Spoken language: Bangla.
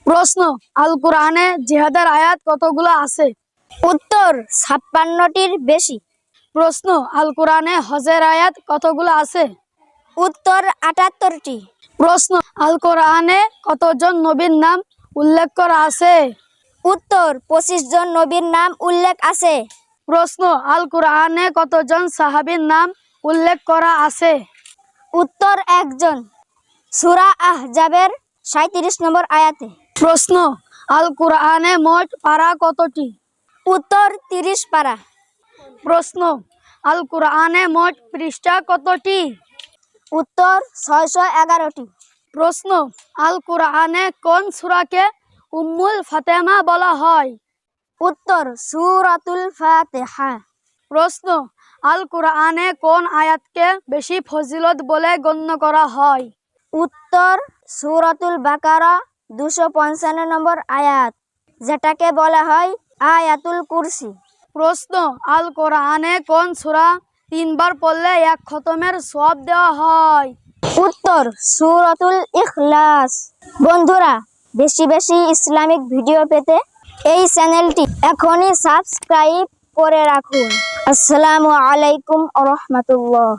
প্রশ্ন, আল কোরআনে জিহাদের আয়াত কতগুলো আছে? উত্তর 56টির বেশি। প্রশ্ন, আল কোরআনে হজের আয়াত কতগুলো আছে? উত্তর 78টি। প্রশ্ন, আল কোরআনে কতজন নবীর নাম উল্লেখ করা আছে? উত্তর 25 জন নবীর নাম উল্লেখ আছে। প্রশ্ন, আল কোরআনে কতজন সাহাবীর নাম উল্লেখ করা আছে? উত্তর 1 জন। সূরা আহজাবের 37 নম্বর আয়াতে। প্রশ্ন, আল কোরআনে মোট পারা কতটি? উত্তর 30 পারা। প্রশ্ন, আল কোরআনে মোট পৃষ্ঠা কতটি? উত্তর 611টি। প্রশ্ন, আল কোরআনে কোন সূরাকে উম্মুল ফাতেমা বলা হয়? উত্তর সূরাতুল ফাতিহা। প্রশ্ন, আল কোরআনে কোন আয়াতকে বেশি ফজিলত বলে গণ্য করা হয়? উত্তর সূরাতুল বাকারা 255 নম্বর আয়াত, যেটাকে বলা হয় আয়াতুল কুরসি। প্রশ্ন, আল কোরআনে কোন সূরা 3 বার পড়লে 1 খতমের সওয়াব দেওয়া হয়? উত্তর সূরাতুল ইখলাস। বন্ধুরা, বেশি বেশি ইসলামিক ভিডিও পেতে এই চ্যানেলটি এখনই সাবস্ক্রাইব করে রাখুন। আসসালামু আলাইকুম ওয়া রাহমাতুল্লাহ।